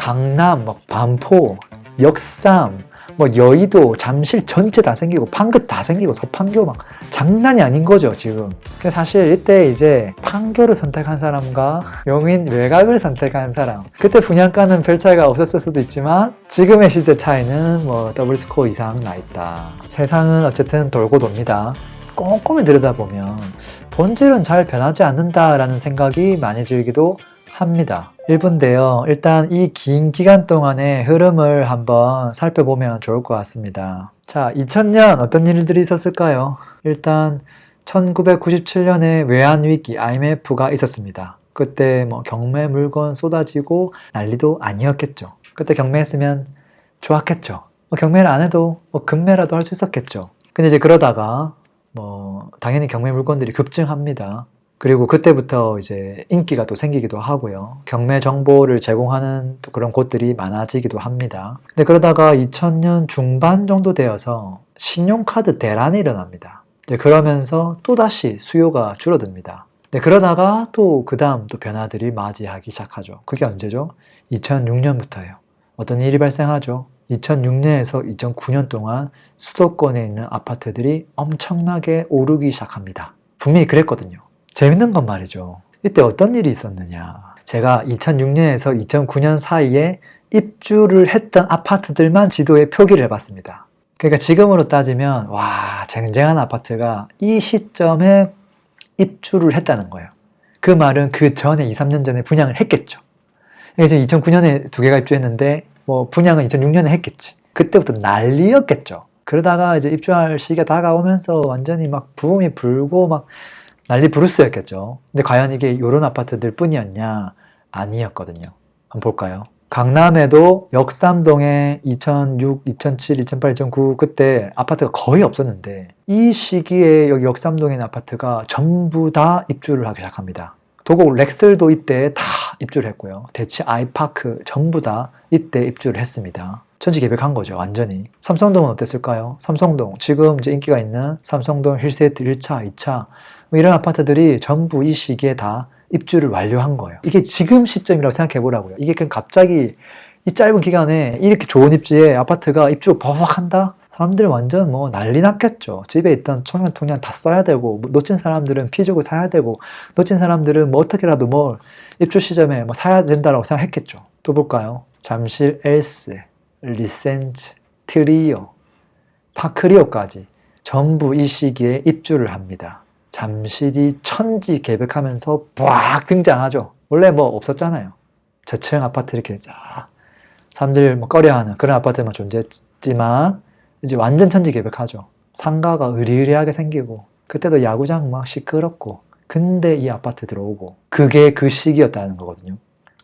강남, 막 반포, 역삼, 뭐 여의도, 잠실 전체 다 생기고 판교 다 생기고 서판교 막 장난이 아닌 거죠 지금. 사실 이때 이제 판교를 선택한 사람과 용인 외곽을 선택한 사람, 그때 분양가는 별 차이가 없었을 수도 있지만 지금의 시세 차이는 뭐 더블 스코어 이상 나 있다. 세상은 어쨌든 돌고 돕니다. 꼼꼼히 들여다보면 본질은 잘 변하지 않는다라는 생각이 많이 들기도 합니다. 1분인데요. 일단 이 긴 기간 동안의 흐름을 한번 살펴보면 좋을 것 같습니다. 자, 2000년 어떤 일들이 있었을까요? 일단 1997년에 외환위기 IMF가 있었습니다. 그때 뭐 경매 물건 쏟아지고 난리도 아니었겠죠. 그때 경매했으면 좋았겠죠. 경매를 안 해도 금매라도 할 수 있었겠죠. 근데 이제 그러다가 당연히 경매 물건들이 급증합니다. 그리고 그때부터 이제 인기가 또 생기기도 하고요. 경매 정보를 제공하는 또 그런 곳들이 많아지기도 합니다. 근데 그러다가 2000년 중반 정도 되어서 신용카드 대란이 일어납니다. 이제 그러면서 또다시 수요가 줄어듭니다. 네, 그러다가 또 그 다음 또 변화들이 맞이하기 시작하죠. 그게 언제죠? 2006년부터예요. 어떤 일이 발생하죠? 2006년에서 2009년 동안 수도권에 있는 아파트들이 엄청나게 오르기 시작합니다. 분명히 그랬거든요. 재밌는 건 말이죠. 이때 어떤 일이 있었느냐. 제가 2006년에서 2009년 사이에 입주를 했던 아파트들만 지도에 표기를 해봤습니다. 그러니까 지금으로 따지면 와, 쟁쟁한 아파트가 이 시점에 입주를 했다는 거예요. 그 말은 그 전에 2, 3년 전에 분양을 했겠죠. 이제 2009년에 두 개가 입주했는데 분양은 2006년에 했겠지. 그때부터 난리였겠죠. 그러다가 이제 입주할 시기가 다가오면서 완전히 막 부음이 불고 막 난리 부르스였겠죠. 근데 과연 이게 이런 아파트들 뿐이었냐? 아니었거든요. 한번 볼까요? 강남에도 역삼동에 2006, 2007, 2008, 2009 그때 아파트가 거의 없었는데 이 시기에 여기 역삼동에 있는 아파트가 전부 다 입주를 하기 시작합니다. 도곡 렉슬도 이때 다 입주를 했고요. 대치 아이파크 전부 다 이때 입주를 했습니다. 천지개벽한 거죠, 완전히. 삼성동은 어땠을까요? 삼성동, 지금 이제 인기가 있는 삼성동 힐스테이트 1차, 2차 이런 아파트들이 전부 이 시기에 다 입주를 완료한 거예요. 이게 지금 시점이라고 생각해 보라고요. 이게 그냥 갑자기 이 짧은 기간에 이렇게 좋은 입지에 아파트가 입주를 버벅 한다? 사람들 완전 난리 났겠죠. 집에 있던 청년통장 다 써야 되고, 놓친 사람들은 피 주고 사야 되고, 놓친 사람들은 어떻게라도 입주 시점에 사야 된다라고 생각했겠죠. 또 볼까요? 잠실 엘스, 리센츠, 트리오, 파크리오까지 전부 이 시기에 입주를 합니다. 잠실이 천지개벽하면서 빡 등장하죠. 원래 없었잖아요. 저층 아파트 이렇게 사람들 꺼려하는 그런 아파트만 존재했지만 이제 완전 천지개벽하죠. 상가가 으리으리하게 생기고 그때도 야구장 막 시끄럽고 근데 이 아파트 들어오고 그게 그 시기였다는 거거든요.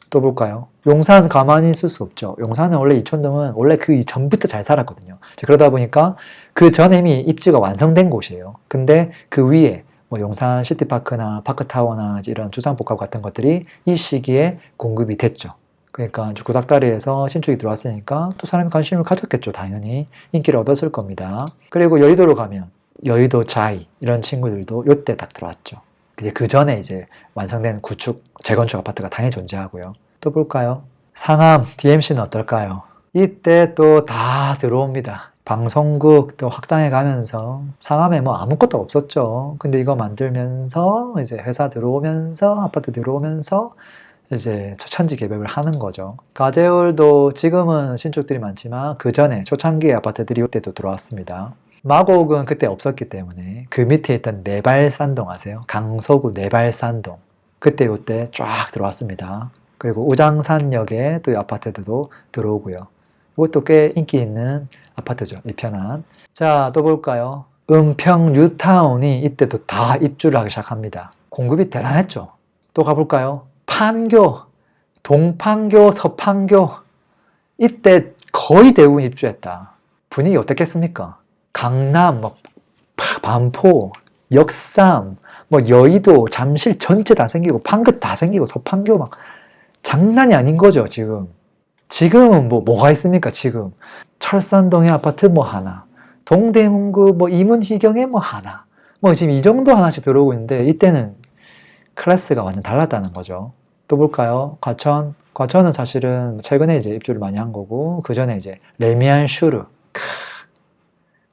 또 볼까요? 용산 가만히 있을 수 없죠. 용산은 원래 이촌동은 원래 그 이전부터 잘 살았거든요. 그러다 보니까 그 전에 이미 입지가 완성된 곳이에요. 근데 그 위에 용산 시티파크나 파크타워나 이런 주상복합 같은 것들이 이 시기에 공급이 됐죠. 그러니까 구닥다리에서 신축이 들어왔으니까 또 사람이 관심을 가졌겠죠. 당연히 인기를 얻었을 겁니다. 그리고 여의도로 가면 여의도 자이 이런 친구들도 이때 딱 들어왔죠. 이제 그 전에 이제 완성된 구축, 재건축 아파트가 당연히 존재하고요. 또 볼까요? 상암, DMC는 어떨까요? 이때 또 다 들어옵니다. 방송국 또 확장해 가면서 상암에 아무것도 없었죠. 근데 이거 만들면서 이제 회사 들어오면서 아파트 들어오면서 이제 천지개벽을 하는 거죠. 가재울도 지금은 신축들이 많지만 그 전에 초창기의 아파트들이 이때도 들어왔습니다. 마곡은 그때 없었기 때문에 그 밑에 있던 내발산동 아세요? 강서구 내발산동 그때 이때 쫙 들어왔습니다. 그리고 우장산역에 또 이 아파트들도 들어오고요. 이것도 꽤 인기 있는 아파트죠. 이 편안. 자, 또 볼까요? 은평 뉴타운이 이때도 다 입주를 하기 시작합니다. 공급이 대단했죠. 또 가볼까요? 판교, 동판교, 서판교 이때 거의 대부분 입주했다. 분위기 어땠겠습니까? 강남, 반포, 역삼, 여의도, 잠실 전체 다 생기고 판교 다 생기고 서판교 장난이 아닌 거죠, 지금. 지금은 뭐가 있습니까, 지금. 철산동의 아파트 하나, 동대문구 이문휘경에 하나, 지금 이 정도 하나씩 들어오고 있는데, 이때는 클래스가 완전 달랐다는 거죠. 또 볼까요? 과천, 과천은 사실은 최근에 이제 입주를 많이 한 거고, 그 전에 이제 레미안 슈르,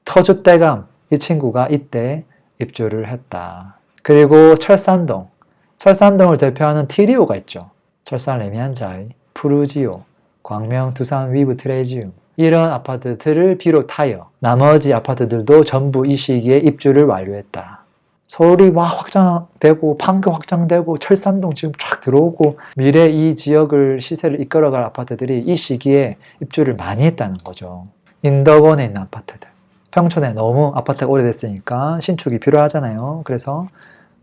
터줏대감, 이 친구가 이때 입주를 했다. 그리고 철산동을 대표하는 티리오가 있죠. 철산 레미안자이, 푸르지오, 광명, 두산, 위브, 트레지움, 이런 아파트들을 비롯하여 나머지 아파트들도 전부 이 시기에 입주를 완료했다. 서울이 막 확장되고 판교 확장되고 철산동 지금 쫙 들어오고 미래 이 지역을 시세를 이끌어갈 아파트들이 이 시기에 입주를 많이 했다는 거죠. 인덕원에 있는 아파트들, 평촌에 너무 아파트가 오래됐으니까 신축이 필요하잖아요. 그래서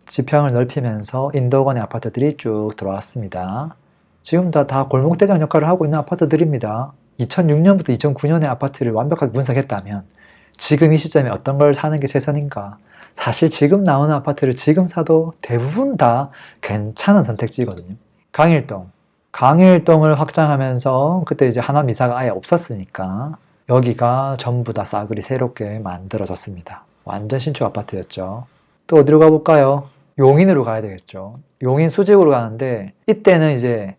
지평을 넓히면서 인덕원의 아파트들이 쭉 들어왔습니다. 지금 다 골목대장 역할을 하고 있는 아파트들입니다. 2006년부터 2009년에 아파트를 완벽하게 분석했다면 지금 이 시점에 어떤 걸 사는 게 최선인가? 사실 지금 나오는 아파트를 지금 사도 대부분 다 괜찮은 선택지거든요. 강일동을 확장하면서 그때 이제 하나미사가 아예 없었으니까 여기가 전부 다 싸그리 새롭게 만들어졌습니다. 완전 신축 아파트였죠. 또 어디로 가볼까요? 용인으로 가야 되겠죠. 용인 수직으로 가는데 이때는 이제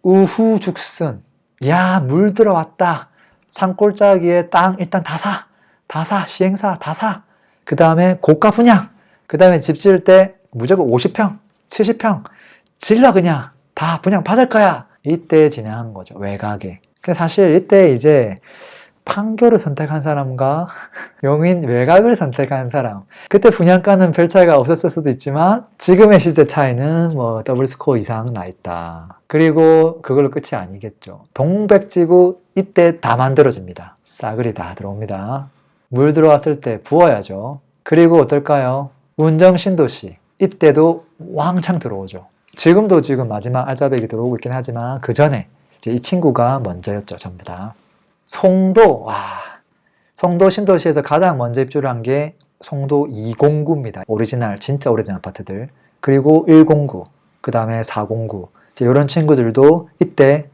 우후죽순, 야, 물 들어왔다. 산골짜기에 땅 일단 다 사, 시행사 다 사. 그 다음에 고가 분양, 그 다음에 집 지을 때 무조건 50평, 70평, 질러 그냥 다 분양 받을 거야. 이때 진행한 거죠. 외곽에. 사실 이때 이제 판교를 선택한 사람과 용인 외곽을 선택한 사람, 그때 분양가는 별 차이가 없었을 수도 있지만 지금의 시세 차이는 뭐 더블 스코어 이상 나 있다. 그리고 그걸로 끝이 아니겠죠. 동백지구 이때 다 만들어집니다. 싸그리 다 들어옵니다. 물 들어왔을 때 부어야죠. 그리고 어떨까요? 운정 신도시, 이때도 왕창 들어오죠. 지금도 지금 마지막 알짜배기 들어오고 있긴 하지만 그 전에 이제 이 친구가 먼저였죠. 전부 다. 송도 신도시에서 가장 먼저 입주를 한 게 송도 209입니다. 오리지널 진짜 오래된 아파트들. 그리고 109, 그 다음에 409, 이제 이런 친구들도 이때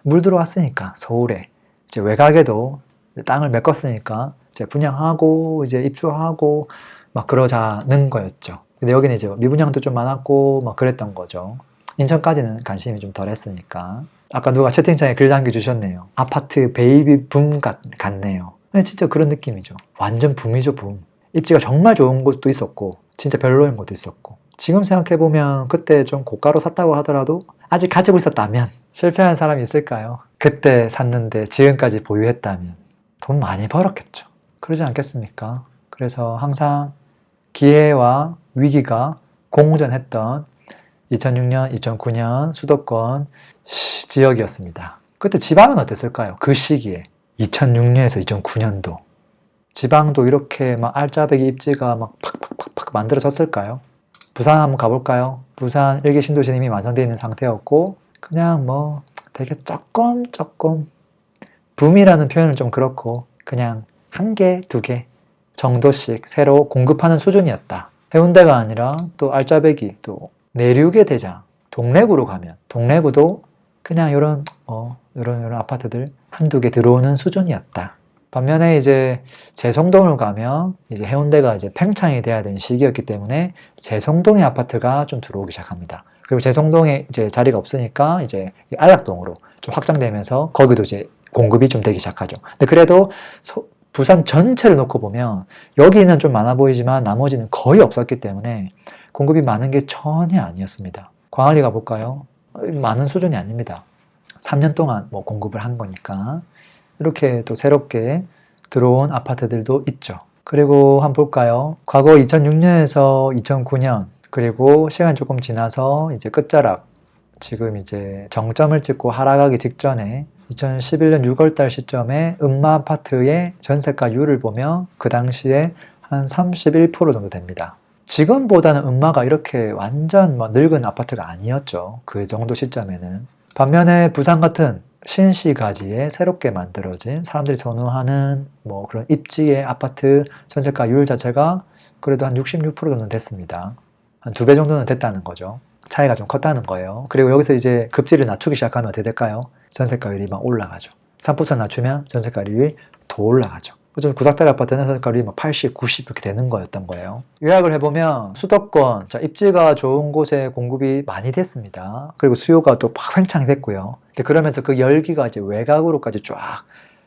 물 들어왔으니까 서울에 이제 외곽에도 땅을 메꿨으니까 이제 분양하고 이제 입주하고 막 그러자는 거였죠. 근데 여기는 이제 미분양도 좀 많았고 막 그랬던 거죠. 인천까지는 관심이 좀 덜 했으니까. 아까 누가 채팅창에 글 남겨주셨네요. 아파트 베이비 붐 같네요. 네, 진짜 그런 느낌이죠. 완전 붐이죠, 붐. 입지가 정말 좋은 곳도 있었고 진짜 별로인 곳도 있었고, 지금 생각해보면 그때 좀 고가로 샀다고 하더라도 아직 가지고 있었다면 실패한 사람이 있을까요? 그때 샀는데 지금까지 보유했다면 돈 많이 벌었겠죠. 그러지 않겠습니까? 그래서 항상 기회와 위기가 공존했던 2006년, 2009년 수도권 지역이었습니다. 그때 지방은 어땠을까요? 그 시기에 2006년에서 2009년도 지방도 이렇게 막 알짜배기 입지가 막 팍팍팍팍 만들어졌을까요? 부산 한번 가볼까요? 부산 1기 신도시는 이미 완성되어 있는 상태였고 그냥 뭐 되게 조금 붐이라는 표현은 좀 그렇고 그냥 한 개, 두 개 정도씩 새로 공급하는 수준이었다. 해운대가 아니라 또 알짜배기, 또 내륙의 대장 동래구로 가면 동래구도 그냥 이런 아파트들 한두 개 들어오는 수준이었다. 반면에 이제 재성동을 가면 이제 해운대가 이제 팽창이 돼야 되는 시기였기 때문에 재성동의 아파트가 좀 들어오기 시작합니다. 그리고 재성동에 이제 자리가 없으니까 이제 안락동으로 좀 확장되면서 거기도 이제 공급이 좀 되기 시작하죠. 근데 그래도 부산 전체를 놓고 보면 여기는 좀 많아 보이지만 나머지는 거의 없었기 때문에 공급이 많은 게 전혀 아니었습니다. 광안리 가볼까요? 많은 수준이 아닙니다. 3년 동안 뭐 공급을 한 거니까. 이렇게 또 새롭게 들어온 아파트들도 있죠. 그리고 한번 볼까요? 과거 2006년에서 2009년, 그리고 시간이 조금 지나서 이제 끝자락, 지금 이제 정점을 찍고 하락하기 직전에 2011년 6월달 시점에 음마 아파트의 전세가율을 보면 그 당시에 한 31% 정도 됩니다. 지금보다는 음마가 이렇게 완전 늙은 아파트가 아니었죠. 그 정도 시점에는. 반면에 부산 같은 신시가지에 새롭게 만들어진 사람들이 선호하는 뭐 그런 입지의 아파트 전세가율 자체가 그래도 한 66% 정도 됐습니다. 한 2배 정도는 됐다는 거죠. 차이가 좀 컸다는 거예요. 그리고 여기서 이제 급지를 낮추기 시작하면 어떻게 될까요? 전세가율이 막 올라가죠. 3% 낮추면 전세가율이 더 올라가죠. 좀 구닥다리 아파트는 서울가율이 80, 90 이렇게 되는 거였던 거예요. 요약을 해보면 수도권, 자, 입지가 좋은 곳에 공급이 많이 됐습니다. 그리고 수요가 또 팍 팽창이 됐고요. 근데 그러면서 그 열기가 이제 외곽으로까지 쫙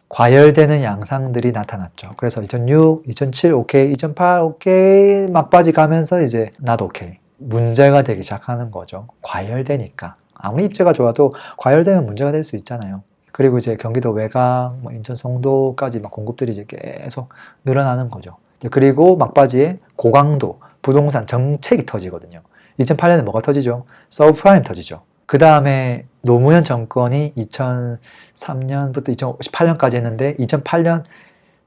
과열되는 양상들이 나타났죠. 그래서 2006, 2007 오케이, 2008 오케이, 막바지 가면서 이제 나도 오케이. 문제가 되기 시작하는 거죠. 과열되니까. 아무리 입지가 좋아도 과열되면 문제가 될 수 있잖아요. 그리고 이제 경기도 외곽, 뭐 인천 송도까지 막 공급들이 이제 계속 늘어나는 거죠. 그리고 막바지에 고강도 부동산 정책이 터지거든요. 2008년에 뭐가 터지죠? 서브프라임 터지죠. 그 다음에 노무현 정권이 2003년부터 2018년까지 했는데 2008년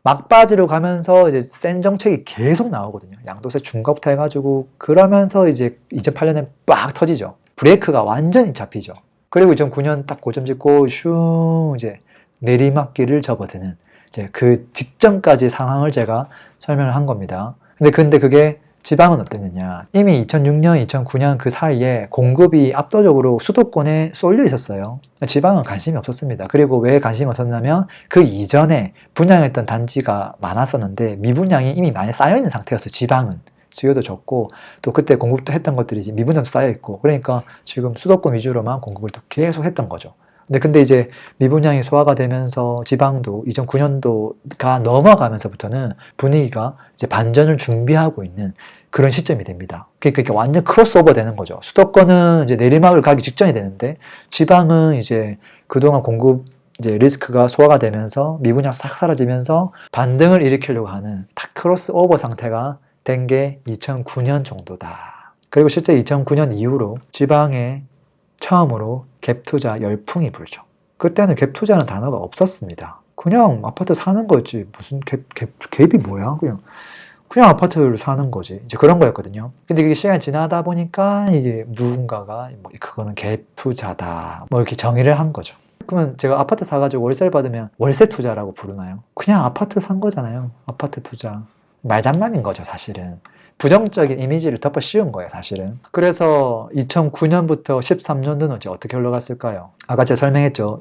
막바지로 가면서 이제 센 정책이 계속 나오거든요. 양도세 중과부터 해가지고 그러면서 이제 2008년에 빡 터지죠. 브레이크가 완전히 잡히죠. 그리고 2009년 딱 고점 찍고 슝 이제 내리막길을 접어드는 이제 그 직전까지 상황을 제가 설명을 한 겁니다. 근데 그게 지방은 어땠느냐. 이미 2006년, 2009년 그 사이에 공급이 압도적으로 수도권에 쏠려 있었어요. 지방은 관심이 없었습니다. 그리고 왜 관심이 없었냐면 그 이전에 분양했던 단지가 많았었는데 미분양이 이미 많이 쌓여있는 상태였어요. 지방은. 수요도 적고 또 그때 공급도 했던 것들이 이제 미분양도 쌓여있고 그러니까 지금 수도권 위주로만 공급을 또 계속 했던 거죠. 근데 이제 미분양이 소화가 되면서 지방도 2009년도가 넘어가면서부터는 분위기가 이제 반전을 준비하고 있는 그런 시점이 됩니다. 그러니까 완전 크로스오버 되는 거죠. 수도권은 이제 내리막을 가기 직전이 되는데 지방은 이제 그동안 공급 이제 리스크가 소화가 되면서 미분양 싹 사라지면서 반등을 일으키려고 하는 딱 크로스오버 상태가 된 게 2009년 정도다. 그리고 실제 2009년 이후로 지방에 처음으로 갭투자 열풍이 불죠. 그때는 갭투자는 단어가 없었습니다. 그냥 아파트 사는 거지. 무슨 갭이 뭐야? 그냥 아파트를 사는 거지. 이제 그런 거였거든요. 근데 이게 시간이 지나다 보니까 이게 누군가가 뭐 그거는 갭투자다. 뭐 이렇게 정의를 한 거죠. 그러면 제가 아파트 사가지고 월세를 받으면 월세 투자라고 부르나요? 그냥 아파트 산 거잖아요. 아파트 투자. 말장난인 거죠, 사실은. 부정적인 이미지를 덮어 씌운 거예요, 사실은. 그래서 2009년부터 13년도는 이제 어떻게 흘러갔을까요? 아까 제가 설명했죠.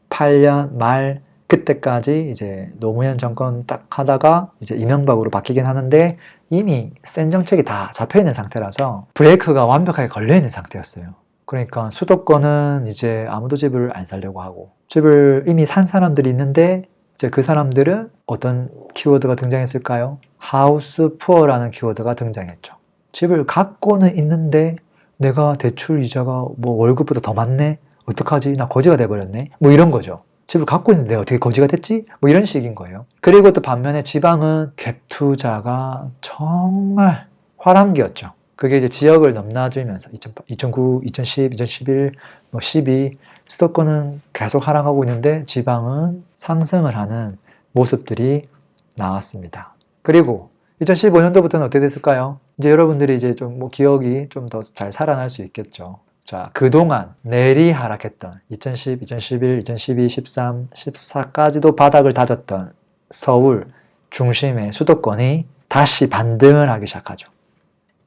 2008년 말 그때까지 이제 노무현 정권 딱 하다가 이제 이명박으로 바뀌긴 하는데 이미 센 정책이 다 잡혀있는 상태라서 브레이크가 완벽하게 걸려있는 상태였어요. 그러니까 수도권은 이제 아무도 집을 안 살려고 하고 집을 이미 산 사람들이 있는데 이제 그 사람들은 어떤 키워드가 등장했을까요? 하우스 푸어라는 키워드가 등장했죠. 집을 갖고는 있는데 내가 대출 이자가 뭐 월급보다 더 많네? 어떡하지? 나 거지가 돼버렸네? 뭐 이런 거죠. 집을 갖고 있는데 내가 어떻게 거지가 됐지? 뭐 이런 식인 거예요. 그리고 또 반면에 지방은 갭 투자가 정말 화랑기였죠. 그게 이제 지역을 넘나들면서 2009, 2010, 2011, 뭐 12 수도권은 계속 하락하고 있는데 지방은 상승을 하는 모습들이 나왔습니다. 그리고 2015년도부터는 어떻게 됐을까요? 이제 여러분들이 이제 좀 뭐 기억이 좀 더 잘 살아날 수 있겠죠. 자, 그동안 내리 하락했던 2010, 2011, 2012, 13, 14까지도 바닥을 다졌던 서울 중심의 수도권이 다시 반등을 하기 시작하죠.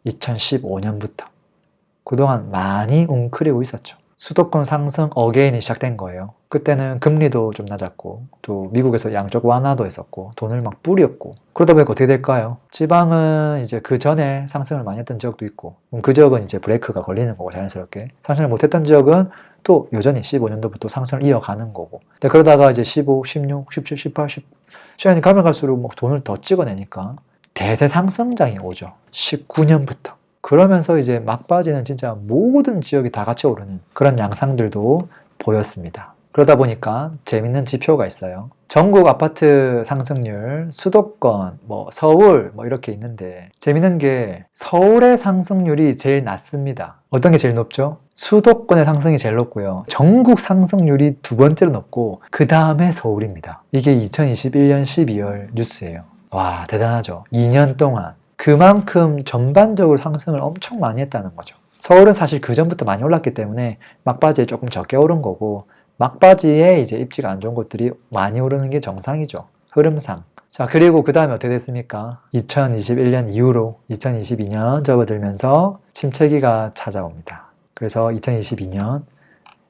2015년부터. 그동안 많이 웅크리고 있었죠. 수도권 상승 어게인이 시작된 거예요. 그때는 금리도 좀 낮았고 또 미국에서 양적 완화도 했었고 돈을 막 뿌렸고 그러다 보니까 어떻게 될까요? 지방은 이제 그 전에 상승을 많이 했던 지역도 있고 그 지역은 이제 브레이크가 걸리는 거고 자연스럽게 상승을 못했던 지역은 또 여전히 15년도부터 상승을 이어가는 거고 근데 그러다가 이제 15, 16, 17, 18, 10 시간이 가면 갈수록 뭐 돈을 더 찍어내니까 대세 상승장이 오죠. 19년부터. 그러면서 이제 막바지는 진짜 모든 지역이 다 같이 오르는 그런 양상들도 보였습니다. 그러다 보니까 재밌는 지표가 있어요. 전국 아파트 상승률, 수도권, 뭐 서울 뭐 이렇게 있는데 재밌는 게 서울의 상승률이 제일 낮습니다. 어떤 게 제일 높죠? 수도권의 상승이 제일 높고요. 전국 상승률이 두 번째로 높고 그 다음에 서울입니다. 이게 2021년 12월 뉴스예요. 와, 대단하죠. 2년 동안 그만큼 전반적으로 상승을 엄청 많이 했다는 거죠. 서울은 사실 그 전부터 많이 올랐기 때문에 막바지에 조금 적게 오른 거고 막바지에 이제 입지가 안 좋은 곳들이 많이 오르는 게 정상이죠. 흐름상. 자, 그리고 그 다음에 어떻게 됐습니까? 2021년 이후로 2022년 접어들면서 침체기가 찾아옵니다. 그래서 2022년,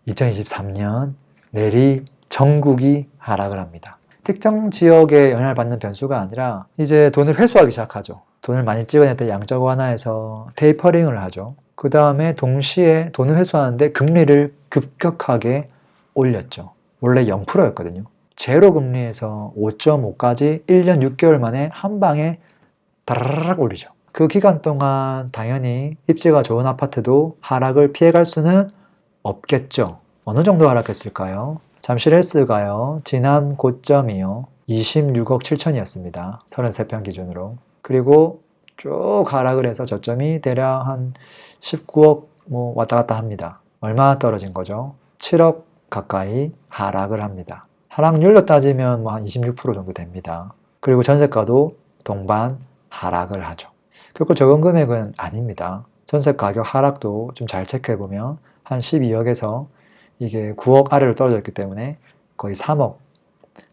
2023년 내리 전국이 하락을 합니다. 특정 지역에 영향을 받는 변수가 아니라 이제 돈을 회수하기 시작하죠. 돈을 많이 찍어냈던 양적 완화에서 테이퍼링을 하죠. 그 다음에 동시에 돈을 회수하는데 금리를 급격하게 올렸죠. 원래 0%였거든요. 제로 금리에서 5.5까지 1년 6개월 만에 한 방에 다라락 올리죠. 그 기간 동안 당연히 입지가 좋은 아파트도 하락을 피해갈 수는 없겠죠. 어느 정도 하락했을까요? 잠실헬스가요, 지난 고점이요, 26억 7천이었습니다. 33평 기준으로. 그리고 쭉 하락을 해서 저점이 대략 한 19억 뭐 왔다 갔다 합니다. 얼마나 떨어진 거죠? 7억 가까이 하락을 합니다. 하락률로 따지면 뭐 한 26% 정도 됩니다. 그리고 전세가도 동반 하락을 하죠. 결코 적은 금액은 아닙니다. 전세 가격 하락도 좀 잘 체크해보면 한 12억에서 이게 9억 아래로 떨어졌기 때문에 거의 3억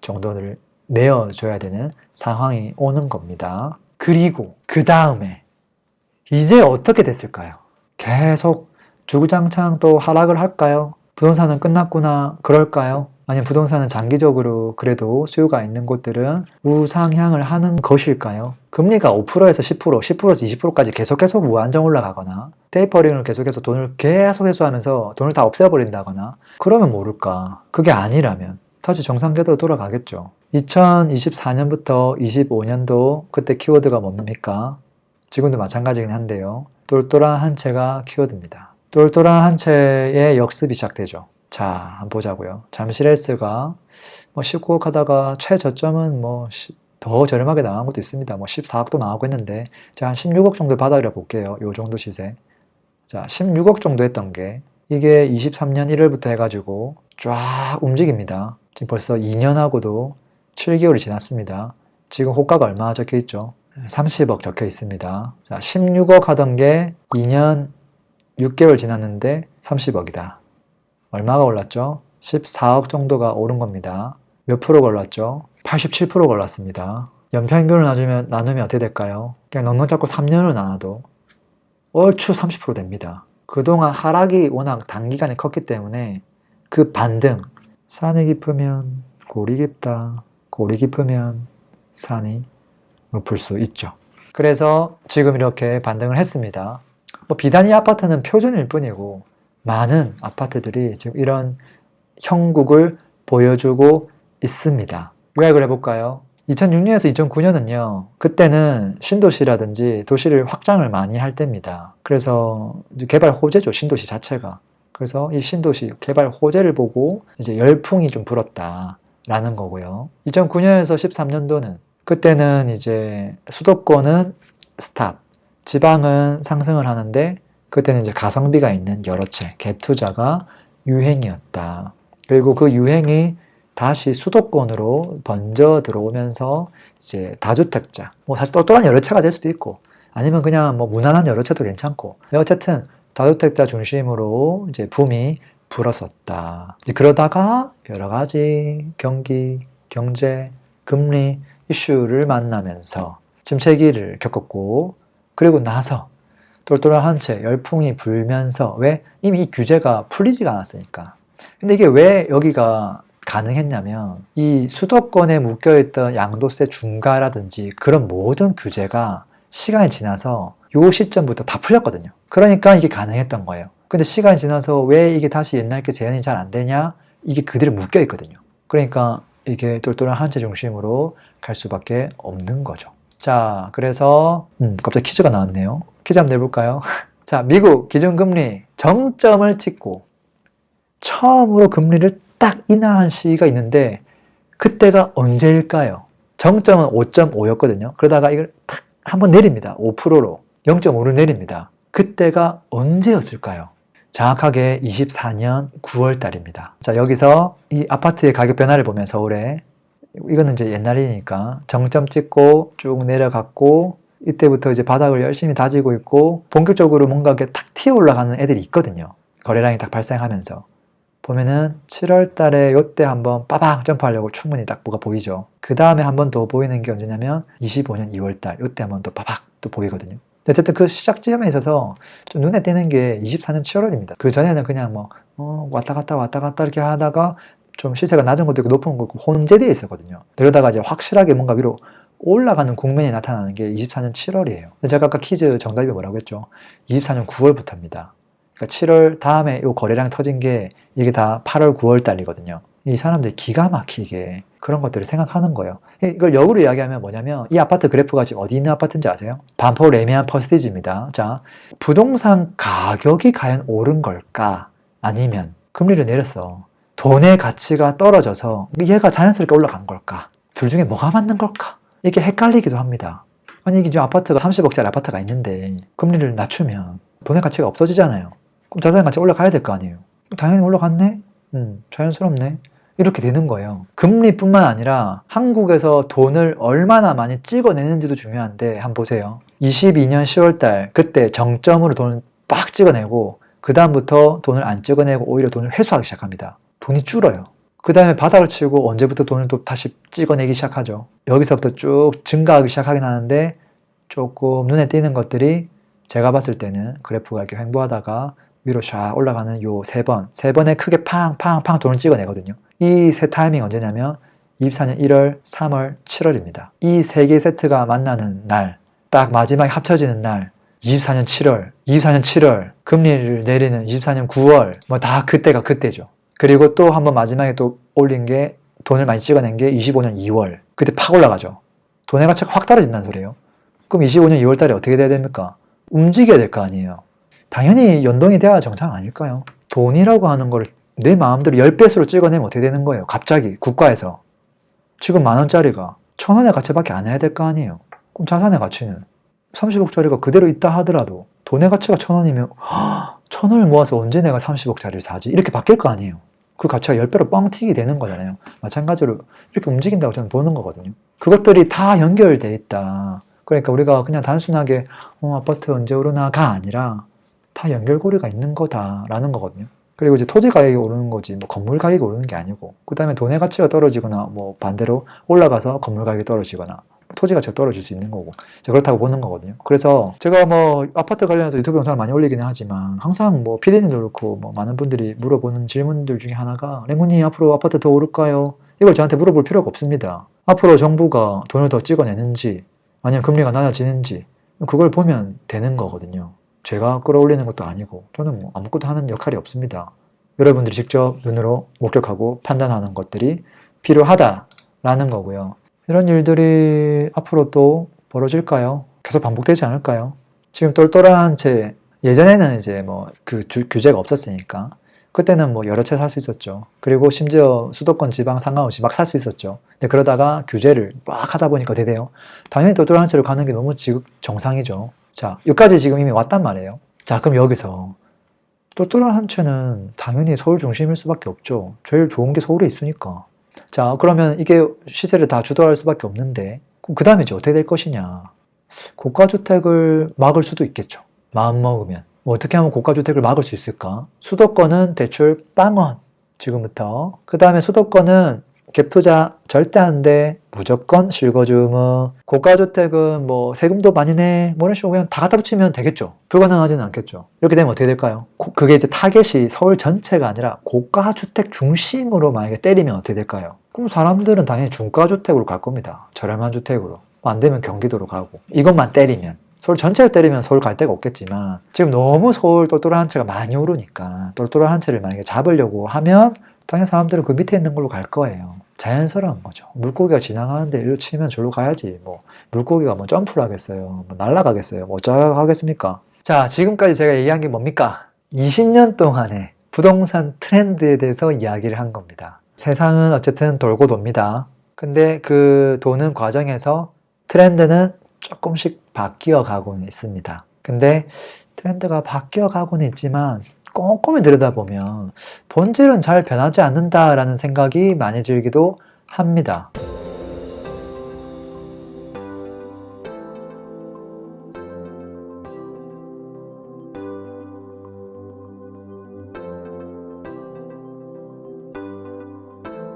정도를 내어줘야 되는 상황이 오는 겁니다. 그리고 그 다음에 이제 어떻게 됐을까요? 계속 주구장창 또 하락을 할까요? 부동산은 끝났구나 그럴까요? 아니면 부동산은 장기적으로 그래도 수요가 있는 곳들은 우상향을 하는 것일까요? 금리가 5%에서 10%, 10%에서 20%까지 계속해서 무한정 올라가거나 테이퍼링을 계속해서 돈을 계속 회수하면서 돈을 다 없애버린다거나 그러면 모를까? 그게 아니라면 다시 정상궤도로 돌아가겠죠. 2024년부터 25년도 그때 키워드가 뭡니까? 지금도 마찬가지긴 한데요. 똘똘한 한 채가 키워드입니다. 똘똘한 한 채의 역습이 시작되죠. 자, 한번 보자고요. 잠실헬스가 뭐 19억 하다가 최저점은 뭐 더 저렴하게 나간 것도 있습니다. 뭐 14억도 나오고 했는데 제가 한 16억 정도 바닥이라 볼게요. 요 정도 시세. 자, 16억 정도 했던 게 이게 23년 1월부터 해가지고 쫙 움직입니다. 지금 벌써 2년하고도 7개월이 지났습니다. 지금 호가가 얼마 적혀 있죠? 30억 적혀 있습니다. 자, 16억 하던 게 2년 6개월 지났는데 30억이다. 얼마가 올랐죠? 14억 정도가 오른 겁니다. 몇 프로가 올랐죠? 87%가 올랐습니다. 연평균을 나누면 어떻게 될까요? 그냥 넉넉 잡고 3년을 나눠도 얼추 30% 됩니다. 그동안 하락이 워낙 단기간에 컸기 때문에 그 반등, 산이 깊으면 골이 깊다, 골이 깊으면 산이 높을 수 있죠. 그래서 지금 이렇게 반등을 했습니다. 뭐 비단위 아파트는 표준일 뿐이고 많은 아파트들이 지금 이런 형국을 보여주고 있습니다. 요약을 해볼까요? 2006년에서 2009년은요, 그때는 신도시라든지 도시를 확장을 많이 할 때입니다. 그래서 이제 개발 호재죠, 신도시 자체가. 그래서 이 신도시 개발 호재를 보고 이제 열풍이 좀 불었다라는 거고요. 2009년에서 13년도는 그때는 이제 수도권은 스탑, 지방은 상승을 하는데 그때는 이제 가성비가 있는 여러 채, 갭 투자가 유행이었다. 그리고 그 유행이 다시 수도권으로 번져 들어오면서 이제 다주택자, 뭐 사실 똘똘한 여러 채가 될 수도 있고 아니면 그냥 뭐 무난한 여러 채도 괜찮고 어쨌든 다주택자 중심으로 이제 붐이 불었었다. 그러다가 여러 가지 경기, 경제, 금리 이슈를 만나면서 침체기를 겪었고 그리고 나서 똘똘한 한 채 열풍이 불면서 왜? 이미 이 규제가 풀리지가 않았으니까. 근데 이게 왜 여기가 가능했냐면 이 수도권에 묶여있던 양도세 중과라든지 그런 모든 규제가 시간이 지나서 요 시점부터 다 풀렸거든요. 그러니까 이게 가능했던 거예요. 근데 시간이 지나서 왜 이게 다시 옛날 게 재현이 잘 안 되냐? 이게 그대로 묶여있거든요. 그러니까 이게 똘똘한 한 채 중심으로 갈 수밖에 없는 거죠. 자, 그래서 갑자기 퀴즈가 나왔네요. 퀴즈 한번 내볼까요? 자, 미국 기준금리 정점을 찍고 처음으로 금리를 딱 인하한 시기가 있는데 그때가 언제일까요? 정점은 5.5였거든요. 그러다가 이걸 탁 한번 내립니다. 5%로 0.5를 내립니다. 그때가 언제였을까요? 정확하게 24년 9월 달입니다. 자, 여기서 이 아파트의 가격 변화를 보면 서울에 이거는 이제 옛날이니까 정점 찍고 쭉 내려갔고 이때부터 이제 바닥을 열심히 다지고 있고 본격적으로 뭔가 이렇게 탁 튀어 올라가는 애들이 있거든요. 거래량이 딱 발생하면서 보면은 7월 달에 요때 한번 빠방 점프하려고 충분히 딱 뭐가 보이죠. 그 다음에 한 번 더 보이는 게 언제냐면 25년 2월 달 요때 한번 더 빠박 또 보이거든요. 어쨌든 그 시작 지점에 있어서 좀 눈에 띄는 게 24년 7월입니다. 그 전에는 그냥 뭐 왔다 갔다 이렇게 하다가 좀 시세가 낮은 것도 있고 높은 것도 있고 혼재되어 있었거든요. 그러다가 이제 확실하게 뭔가 위로 올라가는 국면이 나타나는 게 24년 7월이에요. 제가 아까 퀴즈 정답이 뭐라고 했죠? 24년 9월부터입니다. 그러니까 7월 다음에 이 거래량이 터진 게 이게 다 8월 9월 달이거든요. 이 사람들이 기가 막히게 그런 것들을 생각하는 거예요. 이걸 역으로 이야기하면 뭐냐면 이 아파트 그래프가 지금 어디 있는 아파트인지 아세요? 반포 레미안 퍼스티지입니다. 자, 부동산 가격이 과연 오른 걸까? 아니면 금리를 내렸어. 돈의 가치가 떨어져서 얘가 자연스럽게 올라간 걸까? 둘 중에 뭐가 맞는 걸까? 이게 헷갈리기도 합니다. 아니 이게 지금 아파트가 30억짜리 아파트가 있는데 금리를 낮추면 돈의 가치가 없어지잖아요. 그럼 자산 가치가 올라가야 될 거 아니에요. 당연히 올라갔네? 자연스럽네. 이렇게 되는 거예요. 금리뿐만 아니라 한국에서 돈을 얼마나 많이 찍어내는지도 중요한데 한번 보세요. 22년 10월달 그때 정점으로 돈을 빡 찍어내고 그 다음부터 돈을 안 찍어내고 오히려 돈을 회수하기 시작합니다. 돈이 줄어요. 그 다음에 바닥을 치고 언제부터 돈을 또 다시 찍어내기 시작하죠. 여기서부터 쭉 증가하기 시작하긴 하는데 조금 눈에 띄는 것들이 제가 봤을 때는 그래프가 이렇게 횡보하다가 위로 샥 올라가는 요 세 번에 크게 팡팡팡 돈을 찍어내거든요. 이 세 타이밍 언제냐면 24년 1월, 3월, 7월입니다. 이 세 개 세트가 만나는 날, 딱 마지막에 합쳐지는 날, 24년 7월, 금리를 내리는 24년 9월, 뭐 다 그때가 그때죠. 그리고 또 한번 마지막에 또 올린 게 돈을 많이 찍어낸 게 25년 2월. 그때 팍 올라가죠. 돈의 가치가 확 떨어진다는 소리예요. 그럼 25년 2월 달에 어떻게 돼야 됩니까? 움직여야 될 거 아니에요. 당연히 연동이 돼야 정상 아닐까요? 돈이라고 하는 걸 내 마음대로 10배수로 찍어내면 어떻게 되는 거예요? 갑자기 국가에서 지금 10,000원짜리가 1,000원의 가치밖에 안 해야 될 거 아니에요. 그럼 자산의 가치는 30억짜리가 그대로 있다 하더라도 돈의 가치가 1,000원이면 1,000원을 모아서 언제 내가 30억짜리를 사지? 이렇게 바뀔 거 아니에요. 그 가치가 10배로 뻥튀기 되는 거잖아요. 마찬가지로 이렇게 움직인다고 저는 보는 거거든요. 그것들이 다 연결돼 있다. 그러니까 우리가 그냥 단순하게 아파트 언제 오르나가 아니라 다 연결고리가 있는 거다라는 거거든요. 그리고 이제 토지 가격이 오르는 거지 뭐 건물 가격이 오르는 게 아니고 그 다음에 돈의 가치가 떨어지거나 뭐 반대로 올라가서 건물 가격이 떨어지거나 토지 가치가 떨어질 수 있는 거고 그렇다고 보는 거거든요. 그래서 제가 뭐 아파트 관련해서 유튜브 영상을 많이 올리기는 하지만 항상 뭐 PD님도 그렇고 뭐 많은 분들이 물어보는 질문들 중에 하나가 랭군님 앞으로 아파트 더 오를까요? 이걸 저한테 물어볼 필요가 없습니다. 앞으로 정부가 돈을 더 찍어내는지 아니면 금리가 낮아지는지 그걸 보면 되는 거거든요. 제가 끌어올리는 것도 아니고 저는 뭐 아무것도 하는 역할이 없습니다. 여러분들이 직접 눈으로 목격하고 판단하는 것들이 필요하다라는 거고요. 이런 일들이 앞으로 또 벌어질까요? 계속 반복되지 않을까요? 지금 똘똘한 채 예전에는 이제 뭐 그 규제가 없었으니까 그때는 뭐 여러 채 살 수 있었죠. 그리고 심지어 수도권 지방 상관없이 막 살 수 있었죠. 근데 그러다가 규제를 막 하다 보니까 되대요. 당연히 똘똘한 채로 가는 게 너무 정상이죠. 자, 여기까지 지금 이미 왔단 말이에요. 자, 그럼 여기서 똘똘한 한 채는 당연히 서울 중심일 수밖에 없죠. 제일 좋은 게 서울에 있으니까. 자, 그러면 이게 시세를 다 주도할 수밖에 없는데 그럼 그 다음에 이제 어떻게 될 것이냐. 고가주택을 막을 수도 있겠죠. 마음 먹으면. 뭐 어떻게 하면 고가주택을 막을 수 있을까? 수도권은 대출 빵원 지금부터. 그 다음에 수도권은 갭투자 절대 안 돼. 무조건 실거주무. 고가주택은 뭐 세금도 많이 내. 뭐 이런 식으로 그냥 다 갖다 붙이면 되겠죠. 불가능하지는 않겠죠. 이렇게 되면 어떻게 될까요? 그게 이제 타겟이 서울 전체가 아니라 고가주택 중심으로 만약에 때리면 어떻게 될까요? 그럼 사람들은 당연히 중가주택으로 갈 겁니다. 저렴한 주택으로. 안 되면 경기도로 가고. 이것만 때리면. 서울 전체를 때리면 서울 갈 데가 없겠지만 지금 너무 서울 똘똘한 한 채가 많이 오르니까 똘똘한 한 채를 만약에 잡으려고 하면 당연히 사람들은 그 밑에 있는 걸로 갈 거예요. 자연스러운 거죠. 물고기가 지나가는데 일로 치면 저로 가야지. 뭐 물고기가 뭐 점프를 하겠어요. 뭐 날아가겠어요. 뭐 어쩌라고 하겠습니까? 자, 지금까지 제가 얘기한 게 뭡니까? 20년 동안의 부동산 트렌드에 대해서 이야기를 한 겁니다. 세상은 어쨌든 돌고 돕니다. 근데 그 도는 과정에서 트렌드는 조금씩 바뀌어 가고는 있습니다. 근데 트렌드가 바뀌어 가고는 있지만 꼼꼼히 들여다보면 본질은 잘 변하지 않는다라는 생각이 많이 들기도 합니다.